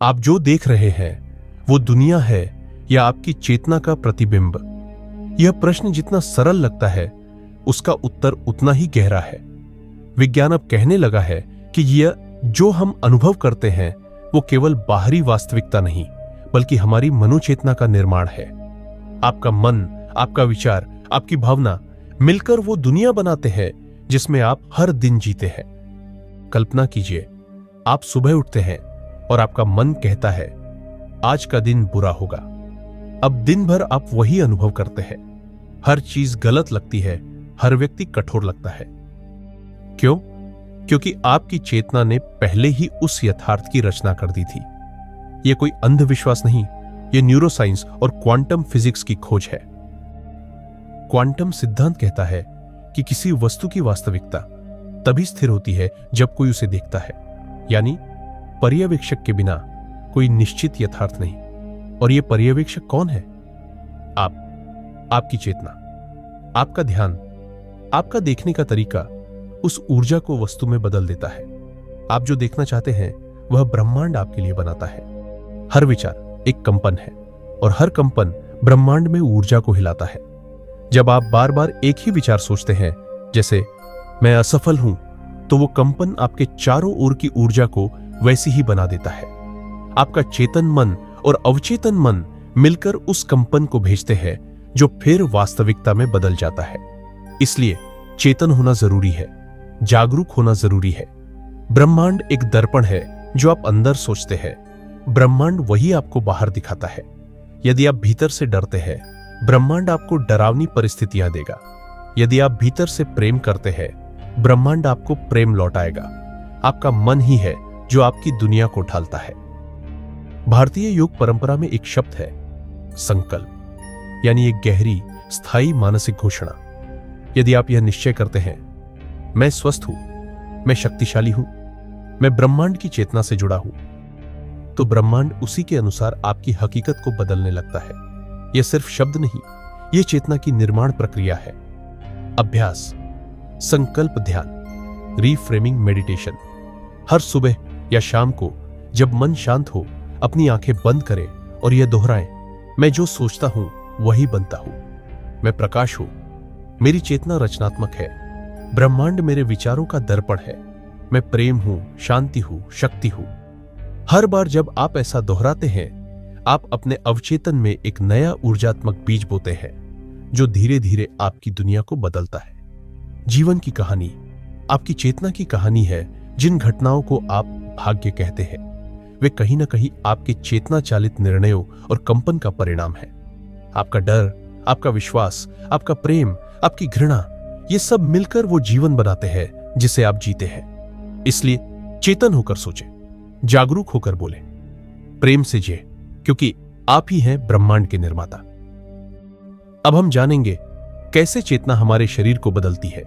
आप जो देख रहे हैं वो दुनिया है या आपकी चेतना का प्रतिबिंब? यह प्रश्न जितना सरल लगता है उसका उत्तर उतना ही गहरा है। विज्ञान अब कहने लगा है कि यह जो हम अनुभव करते हैं वो केवल बाहरी वास्तविकता नहीं बल्कि हमारी मनोचेतना का निर्माण है। आपका मन, आपका विचार, आपकी भावना मिलकर वो दुनिया बनाते हैं जिसमें आप हर दिन जीते हैं। कल्पना कीजिए, आप सुबह उठते हैं और आपका मन कहता है आज का दिन बुरा होगा। अब दिन भर आप वही अनुभव करते हैं। हर चीज गलत लगती है, हर व्यक्ति कठोर लगता है। क्यों? क्योंकि आपकी चेतना ने पहले ही उस यथार्थ की रचना कर दी थी। यह कोई अंधविश्वास नहीं, यह न्यूरोसाइंस और क्वांटम फिजिक्स की खोज है। क्वांटम सिद्धांत कहता है कि किसी वस्तु की वास्तविकता तभी स्थिर होती है जब कोई उसे देखता है, यानी पर्यवेक्षक के बिना कोई निश्चित यथार्थ नहीं। और यह पर्यवेक्षक कौन है? आपकी चेतना, आपका ध्यान, आपका देखने का तरीका उस ऊर्जा को वस्तु में बदल देता है। आप जो देखना चाहते हैं वह ब्रह्मांड आपके लिए बनाता है। हर विचार एक कंपन है और हर कंपन ब्रह्मांड में ऊर्जा को हिलाता है। जब आप बार बार एक ही विचार सोचते हैं, जैसे मैं असफल हूं, तो वो कंपन आपके चारों ओर की ऊर्जा को वैसी ही बना देता है। आपका चेतन मन और अवचेतन मन मिलकर उस कंपन को भेजते हैं जो फिर वास्तविकता में बदल जाता है। इसलिए चेतन होना जरूरी है, जागरूक होना जरूरी है। ब्रह्मांड एक दर्पण है जो आप अंदर सोचते हैं, ब्रह्मांड वही आपको बाहर दिखाता है। यदि आप भीतर से डरते हैं, ब्रह्मांड आपको डरावनी परिस्थितियां देगा। यदि आप भीतर से प्रेम करते हैं, ब्रह्मांड आपको प्रेम लौटाएगा। आपका मन ही है जो आपकी दुनिया को ढालता है। भारतीय योग परंपरा में एक शब्द है संकल्प, यानी एक गहरी स्थायी मानसिक घोषणा। यदि आप यह निश्चय करते हैं मैं स्वस्थ हूं, मैं शक्तिशाली हूं, मैं ब्रह्मांड की चेतना से जुड़ा हूं, तो ब्रह्मांड उसी के अनुसार आपकी हकीकत को बदलने लगता है। यह सिर्फ शब्द नहीं, यह चेतना की निर्माण प्रक्रिया है। अभ्यास, संकल्प ध्यान, रीफ्रेमिंग मेडिटेशन। हर सुबह या शाम को जब मन शांत हो, अपनी आंखें बंद करें और यह दोहराएं, मैं जो सोचता हूं वही बनता हूं। मैं प्रकाश हूं, मेरी चेतना रचनात्मक है, ब्रह्मांड मेरे विचारों का दर्पण है, मैं प्रेम हूं, शांति हूं, शक्ति हूं। हर बार जब आप ऐसा दोहराते हैं, आप अपने अवचेतन में एक नया ऊर्जात्मक बीज बोते हैं जो धीरे धीरे आपकी दुनिया को बदलता है। जीवन की कहानी आपकी चेतना की कहानी है। जिन घटनाओं को आप भाग्य कहते हैं वे कहीं ना कहीं आपके चेतना चालित निर्णयों और कंपन का परिणाम है। आपका डर, आपका विश्वास, आपका प्रेम, आपकी घृणा, ये सब मिलकर वो जीवन बनाते हैं जिसे आप जीते हैं। इसलिए चेतन होकर सोचें, जागरूक होकर बोलें, प्रेम से जिए, क्योंकि आप ही हैं ब्रह्मांड के निर्माता। अब हम जानेंगे कैसे चेतना हमारे शरीर को बदलती है।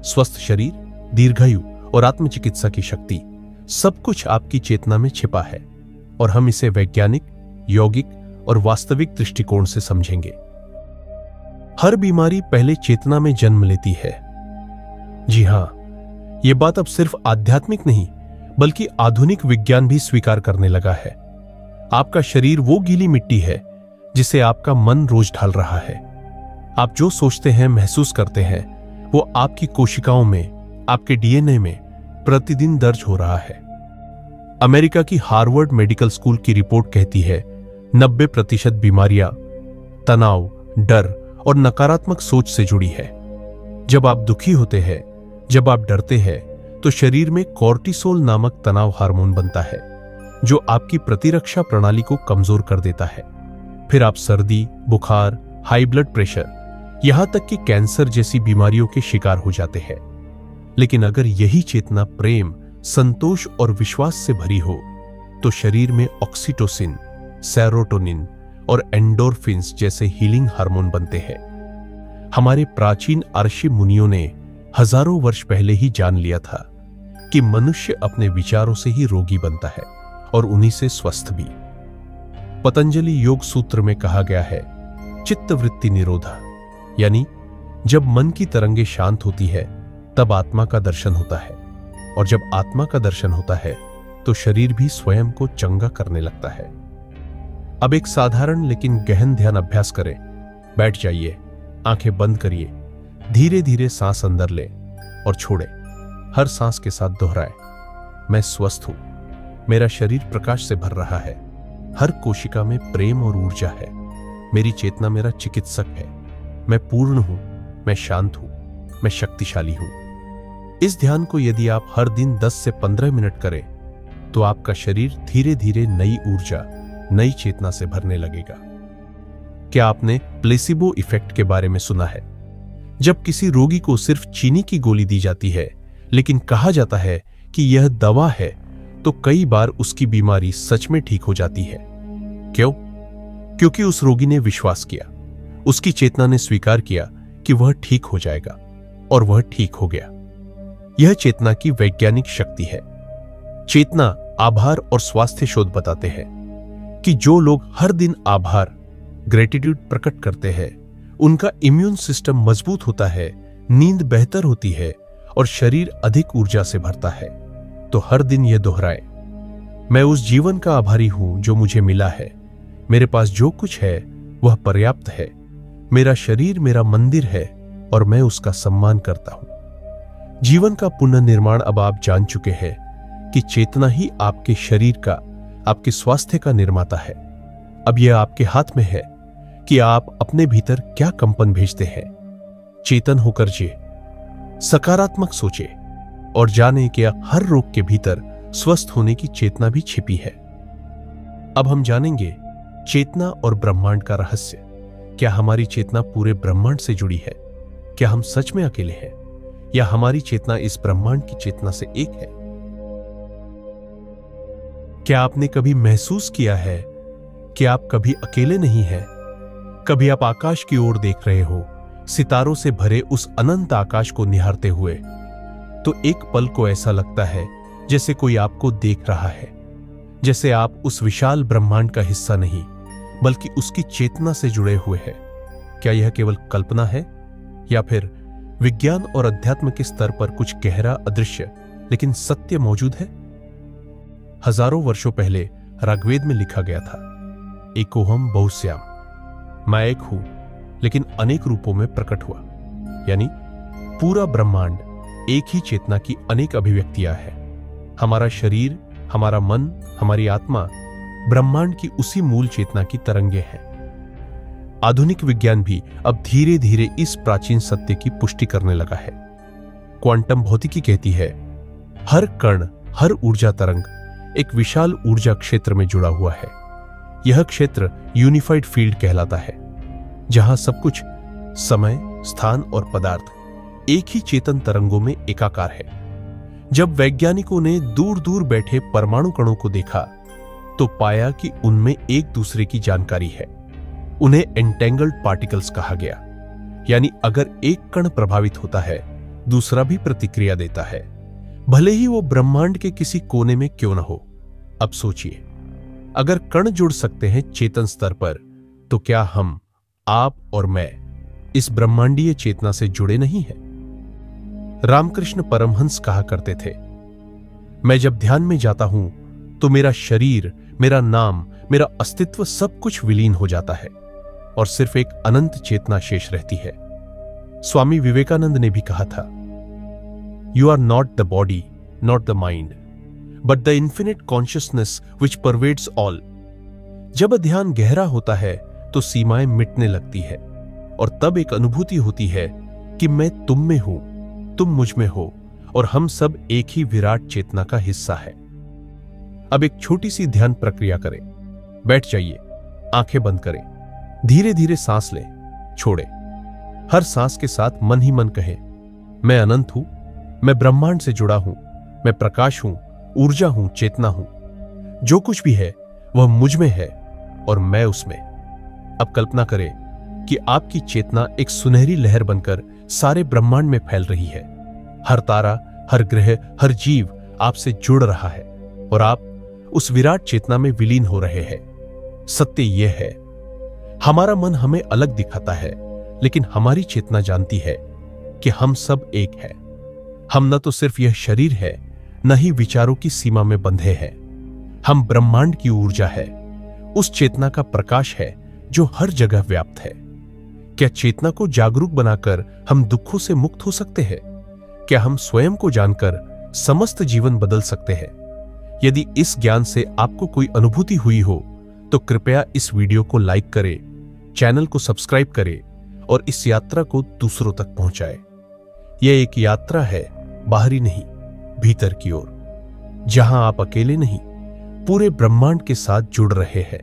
स्वस्थ शरीर, दीर्घायु और आत्मचिकित्सा की शक्ति, सब कुछ आपकी चेतना में छिपा है और हम इसे वैज्ञानिक, यौगिक और वास्तविक दृष्टिकोण से समझेंगे। हर बीमारी पहले चेतना में जन्म लेती है। जी हां, यह बात अब सिर्फ आध्यात्मिक नहीं बल्कि आधुनिक विज्ञान भी स्वीकार करने लगा है। आपका शरीर वो गीली मिट्टी है जिसे आपका मन रोज ढाल रहा है। आप जो सोचते हैं, महसूस करते हैं, वो आपकी कोशिकाओं में, आपके डीएनए में प्रतिदिन दर्ज हो रहा है। अमेरिका की हार्वर्ड मेडिकल स्कूल की रिपोर्ट कहती है 90% बीमारियां तनाव, डर और नकारात्मक सोच से जुड़ी है। जब आप दुखी होते हैं, जब आप डरते हैं, तो शरीर में कॉर्टिसोल नामक तनाव हार्मोन बनता है जो आपकी प्रतिरक्षा प्रणाली को कमजोर कर देता है। फिर आप सर्दी, बुखार, हाई ब्लड प्रेशर, यहां तक कि कैंसर जैसी बीमारियों के शिकार हो जाते हैं। लेकिन अगर यही चेतना प्रेम, संतोष और विश्वास से भरी हो तो शरीर में ऑक्सीटोसिन, सेरोटोनिन और एंडोर्फिन्स जैसे हीलिंग हार्मोन बनते हैं। हमारे प्राचीन ऋषि मुनियों ने हजारों वर्ष पहले ही जान लिया था कि मनुष्य अपने विचारों से ही रोगी बनता है और उन्हीं से स्वस्थ भी। पतंजलि योग सूत्र में कहा गया है चित्तवृत्ति निरोधा, यानी जब मन की तरंगे शांत होती है तब आत्मा का दर्शन होता है, और जब आत्मा का दर्शन होता है तो शरीर भी स्वयं को चंगा करने लगता है। अब एक साधारण लेकिन गहन ध्यान अभ्यास करें। बैठ जाइए, आंखें बंद करिए, धीरे धीरे सांस अंदर लें और छोड़ें। हर सांस के साथ दोहराएं, मैं स्वस्थ हूं, मेरा शरीर प्रकाश से भर रहा है, हर कोशिका में प्रेम और ऊर्जा है, मेरी चेतना मेरा चिकित्सक है, मैं पूर्ण हूं, मैं शांत हूं, मैं शक्तिशाली हूं। इस ध्यान को यदि आप हर दिन 10 से 15 मिनट करें तो आपका शरीर धीरे धीरे नई ऊर्जा, नई चेतना से भरने लगेगा। क्या आपने प्लेसिबो इफेक्ट के बारे में सुना है? जब किसी रोगी को सिर्फ चीनी की गोली दी जाती है लेकिन कहा जाता है कि यह दवा है, तो कई बार उसकी बीमारी सच में ठीक हो जाती है। क्यों? क्योंकि उस रोगी ने विश्वास किया, उसकी चेतना ने स्वीकार किया कि वह ठीक हो जाएगा, और वह ठीक हो गया। यह चेतना की वैज्ञानिक शक्ति है। चेतना, आभार और स्वास्थ्य शोध बताते हैं कि जो लोग हर दिन आभार, ग्रेटिट्यूड प्रकट करते हैं, उनका इम्यून सिस्टम मजबूत होता है, नींद बेहतर होती है और शरीर अधिक ऊर्जा से भरता है। तो हर दिन यह दोहराएं, मैं उस जीवन का आभारी हूं जो मुझे मिला है, मेरे पास जो कुछ है वह पर्याप्त है, मेरा शरीर मेरा मंदिर है और मैं उसका सम्मान करता हूं। जीवन का पुनर्निर्माण अब आप जान चुके हैं कि चेतना ही आपके शरीर का, आपके स्वास्थ्य का निर्माता है। अब यह आपके हाथ में है कि आप अपने भीतर क्या कंपन भेजते हैं। चेतन होकर जिए, सकारात्मक सोचे और जाने कि हर रोग के भीतर स्वस्थ होने की चेतना भी छिपी है। अब हम जानेंगे चेतना और ब्रह्मांड का रहस्य। क्या हमारी चेतना पूरे ब्रह्मांड से जुड़ी है? क्या हम सच में अकेले हैं या हमारी चेतना इस ब्रह्मांड की चेतना से एक है? क्या आपने कभी महसूस किया है कि आप कभी अकेले नहीं हैं? कभी आप आकाश की ओर देख रहे हो, सितारों से भरे उस अनंत आकाश को निहारते हुए, तो एक पल को ऐसा लगता है जैसे कोई आपको देख रहा है, जैसे आप उस विशाल ब्रह्मांड का हिस्सा नहीं बल्कि उसकी चेतना से जुड़े हुए हैं। क्या यह केवल कल्पना है या फिर विज्ञान और अध्यात्म के स्तर पर कुछ गहरा, अदृश्य लेकिन सत्य मौजूद है? हजारों वर्षों पहले ऋग्वेद में लिखा गया था, एकोहम बहुश्याम, मैं एक हूं लेकिन अनेक रूपों में प्रकट हुआ। यानी पूरा ब्रह्मांड एक ही चेतना की अनेक अभिव्यक्तियां हैं। हमारा शरीर, हमारा मन, हमारी आत्मा ब्रह्मांड की उसी मूल चेतना की तरंगे हैं। आधुनिक विज्ञान भी अब धीरे धीरे इस प्राचीन सत्य की पुष्टि करने लगा है। क्वांटम भौतिकी कहती है, हर कण, हर ऊर्जा तरंग एक विशाल ऊर्जा क्षेत्र में जुड़ा हुआ है। यह क्षेत्र यूनिफाइड फील्ड कहलाता है, जहां सब कुछ, समय, स्थान और पदार्थ एक ही चेतन तरंगों में एकाकार है। जब वैज्ञानिकों ने दूर दूर बैठे परमाणु कणों को देखा तो पाया कि उनमें एक दूसरे की जानकारी है। उन्हें एंटेंगल्ड पार्टिकल्स कहा गया। यानी अगर एक कण प्रभावित होता है, दूसरा भी प्रतिक्रिया देता है, भले ही वो ब्रह्मांड के किसी कोने में क्यों न हो। अब सोचिए, अगर कण जुड़ सकते हैं चेतन स्तर पर, तो क्या हम, आप और मैं इस ब्रह्मांडीय चेतना से जुड़े नहीं हैं? रामकृष्ण परमहंस कहा करते थे, मैं जब ध्यान में जाता हूं तो मेरा शरीर, मेरा नाम, मेरा अस्तित्व सब कुछ विलीन हो जाता है और सिर्फ एक अनंत चेतना शेष रहती है। स्वामी विवेकानंद ने भी कहा था, you are not the body, not the mind, but the infinite consciousness which pervades all. जब ध्यान गहरा होता है तो सीमाएं मिटने लगती है और तब एक अनुभूति होती है कि मैं तुम में हूं, तुम मुझ में हो और हम सब एक ही विराट चेतना का हिस्सा है। अब एक छोटी सी ध्यान प्रक्रिया करें। बैठ जाइए, आंखें बंद करें, धीरे धीरे सांस लें, छोड़ें। हर सांस के साथ मन ही मन कहें, मैं अनंत हूं, मैं ब्रह्मांड से जुड़ा हूं, मैं प्रकाश हूं, ऊर्जा हूं, चेतना हूं। जो कुछ भी है वह मुझ में है और मैं उसमें। अब कल्पना करें कि आपकी चेतना एक सुनहरी लहर बनकर सारे ब्रह्मांड में फैल रही है। हर तारा, हर ग्रह, हर जीव आपसे जुड़ रहा है और आप उस विराट चेतना में विलीन हो रहे हैं। सत्य यह है, हमारा मन हमें अलग दिखाता है, लेकिन हमारी चेतना जानती है कि हम सब एक हैं। हम न तो सिर्फ यह शरीर है, न ही विचारों की सीमा में बंधे हैं। हम ब्रह्मांड की ऊर्जा है, उस चेतना का प्रकाश है जो हर जगह व्याप्त है। क्या चेतना को जागरूक बनाकर हम दुखों से मुक्त हो सकते हैं? क्या हम स्वयं को जानकर समस्त जीवन बदल सकते हैं? यदि इस ज्ञान से आपको कोई अनुभूति हुई हो तो कृपया इस वीडियो को लाइक करें, चैनल को सब्सक्राइब करें और इस यात्रा को दूसरों तक पहुंचाएं। यह एक यात्रा है, बाहरी नहीं, भीतर की ओर, जहां आप अकेले नहीं, पूरे ब्रह्मांड के साथ जुड़ रहे हैं।